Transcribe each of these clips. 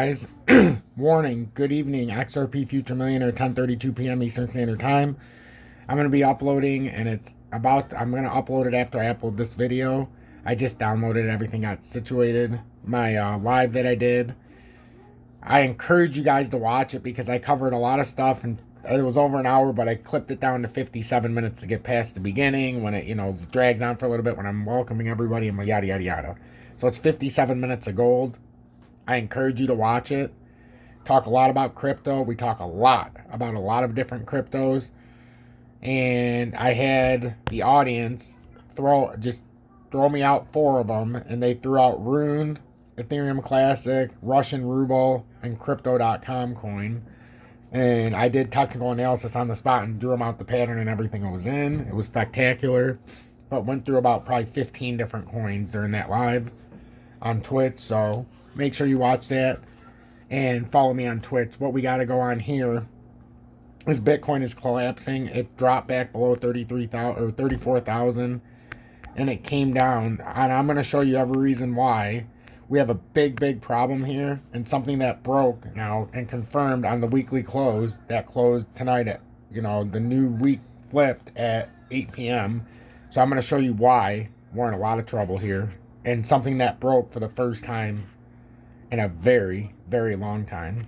guys? Warning, good evening, XRP Future Millionaire, 10:32 p.m. Eastern Standard Time. I'm going to be uploading, and I'm going to upload it after I upload this video. I just downloaded everything, got situated. My live that I did. I encourage you guys to watch it because I covered a lot of stuff, and it was over an hour, but I clipped it down to 57 minutes to get past the beginning when it, dragged on for a little bit when I'm welcoming everybody and yada, yada, yada. So it's 57 minutes of gold. I encourage you to watch it. Talk a lot about crypto. We talk a lot about a lot of different cryptos. And I had the audience throw me out 4 of them. And they threw out Rune, Ethereum Classic, Russian Ruble, and Crypto.com coin. And I did technical analysis on the spot and drew them out the pattern and everything it was in. It was spectacular. But went through about probably 15 different coins during that live on Twitch. So make sure you watch that and follow me on Twitch. What we got to go on here is Bitcoin is collapsing. It dropped back below 33,000 or 34,000, and it came down. And I'm going to show you every reason why. We have a big problem here, and something that broke now and confirmed on the weekly close that closed tonight at, the new week flipped at 8 p.m. So I'm going to show you why we're in a lot of trouble here, and something that broke for the first time in a very, very long time.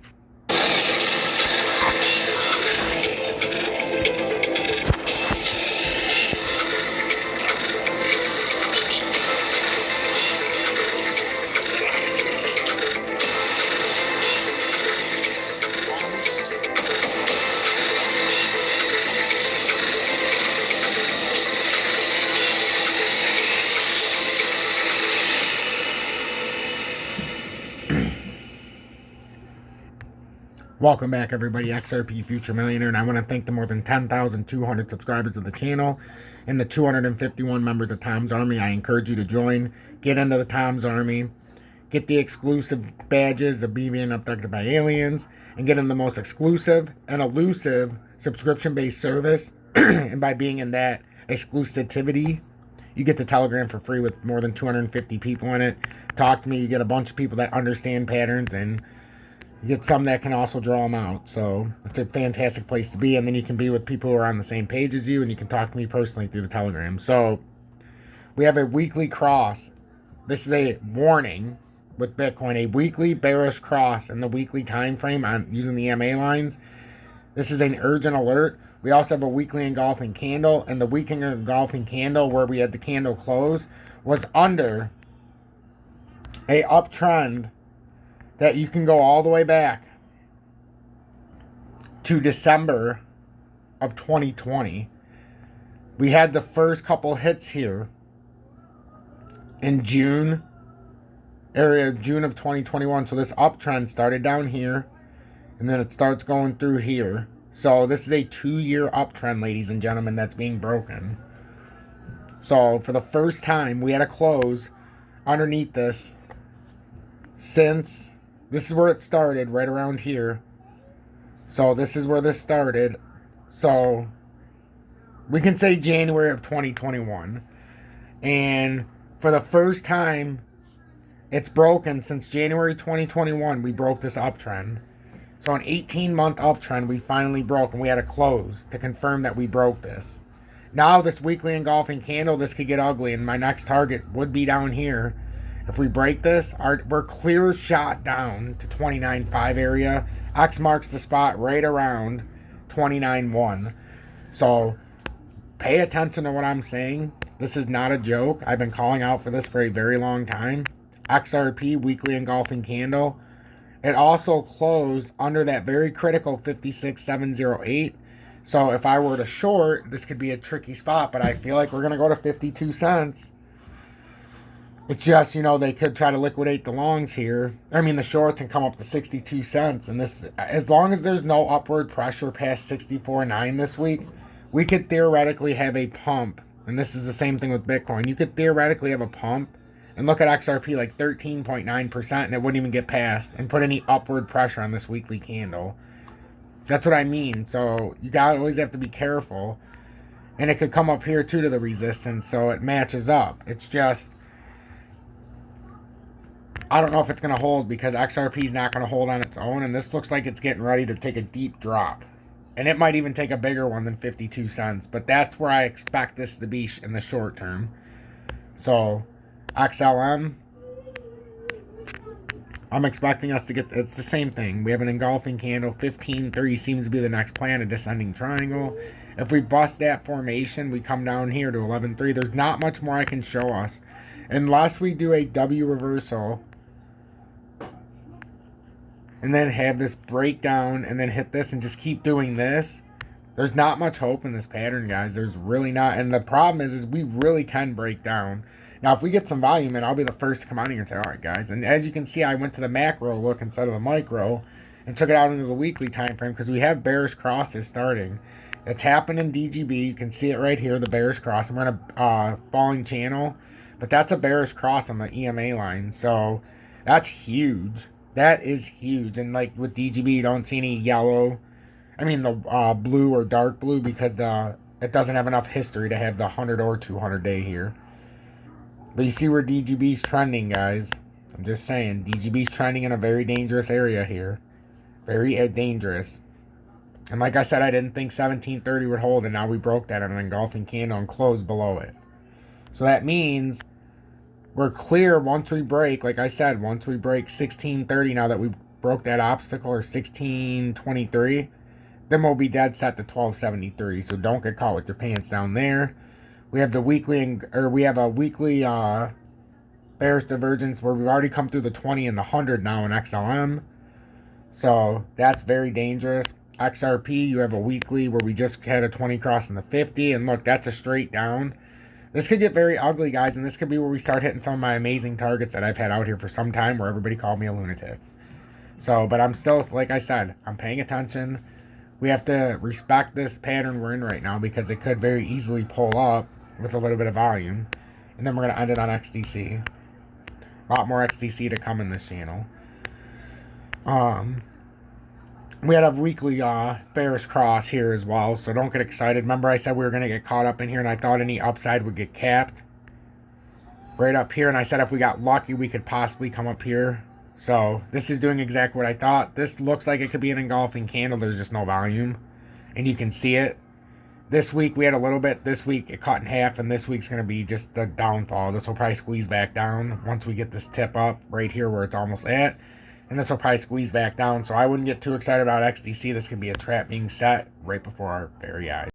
Welcome back, everybody. XRP Future Millionaire, and I want to thank the more than 10,200 subscribers of the channel and the 251 members of Tom's Army. I encourage you to join, get into the Tom's Army, get the exclusive badges of being abducted by aliens, and get in the most exclusive and elusive subscription-based service. And by being in that exclusivity, you get the Telegram for free with more than 250 people in it. Talk to me. You get a bunch of people that understand patterns, and you get some that can also draw them out. So it's a fantastic place to be. And then you can be with people who are on the same page as you, and you can talk to me personally through the Telegram. So we have a weekly cross. This is a warning with Bitcoin, a weekly bearish cross in the weekly time frame on using the EMA lines. This is an urgent alert. We also have a weekly engulfing candle, and the weekly engulfing candle where we had the candle close was under a uptrend that you can go all the way back to December of 2020. We had the first couple hits here in June of 2021. So this uptrend started down here, and then it starts going through here. So this is a 2-year uptrend, ladies and gentlemen, that's being broken. So for the first time, we had a close underneath this since... This is where it started, right around here. So this is where this started. So we can say January of 2021. And for the first time, it's broken since January 2021. We broke this uptrend. So an 18-month uptrend we finally broke, and we had a close to confirm that we broke this. Now this weekly engulfing candle, this could get ugly, and my next target would be down here. If we break this, we're clear shot down to 29.5 area. X marks the spot right around 29.1. So pay attention to what I'm saying. This is not a joke. I've been calling out for this for a very long time. XRP, weekly engulfing candle. It also closed under that very critical 56,708. So if I were to short, this could be a tricky spot, but I feel like we're going to go to 52 cents. It's just, they could try to liquidate the longs here. The shorts, and come up to 62 cents. And this, as long as there's no upward pressure past 64.9 this week, we could theoretically have a pump. And this is the same thing with Bitcoin. You could theoretically have a pump. And look at XRP, like 13.9%, and it wouldn't even get past and put any upward pressure on this weekly candle. That's what I mean. So you always have to be careful. And it could come up here too to the resistance, so it matches up. It's just... I don't know if it's going to hold because XRP is not going to hold on its own. And this looks like it's getting ready to take a deep drop. And it might even take a bigger one than 52 cents. But that's where I expect this to be in the short term. So, XLM, I'm expecting us to get, it's the same thing. We have an engulfing candle. 15.3 seems to be the next plan, a descending triangle. If we bust that formation, we come down here to 11.3. There's not much more I can show us. Unless we do a W reversal and then have this breakdown and then hit this and just keep doing this. There's not much hope in this pattern, guys. There's really not. And the problem is we really can break down. Now, if we get some volume, and I'll be the first to come out here and say, all right, guys. And as you can see, I went to the macro look instead of the micro and took it out into the weekly time frame because we have bearish crosses starting. It's happened in DGB. You can see it right here, the bearish cross. I'm on a falling channel, but that's a bearish cross on the EMA line. So that's huge. That is huge. And like with DGB, you don't see any yellow. I mean the blue or dark blue because it doesn't have enough history to have the 100 or 200 day here. But you see where DGB's trending, guys. I'm just saying, DGB's trending in a very dangerous area here. Very dangerous. And like I said, I didn't think 1730 would hold, and now we broke that on an engulfing candle and closed below it. So that means we're clear once we break, like I said, once we break 1630, now that we broke that obstacle, or 1623, then we'll be dead set to 1273. So don't get caught with your pants down there. We have the weekly, or we have a weekly bearish divergence where we've already come through the 20 and the 100 now in XLM. So that's very dangerous. XRP, you have a weekly where we just had a 20 cross in the 50. And look, that's a straight down. This could get very ugly, guys, and this could be where we start hitting some of my amazing targets that I've had out here for some time where everybody called me a lunatic. So, but I'm still, like I said, I'm paying attention. We have to respect this pattern we're in right now because it could very easily pull up with a little bit of volume. And then we're going to end it on XDC. A lot more XDC to come in this channel. We had a weekly bearish cross here as well, so don't get excited. Remember I said we were going to get caught up in here, and I thought any upside would get capped right up here, and I said if we got lucky, we could possibly come up here. So this is doing exactly what I thought. This looks like it could be an engulfing candle. There's just no volume, and you can see it. This week we had a little bit. This week it cut in half, and this week's going to be just the downfall. This will probably squeeze back down once we get this tip up right here where it's almost at. And this will probably squeeze back down. So I wouldn't get too excited about XDC. This could be a trap being set right before our very eyes.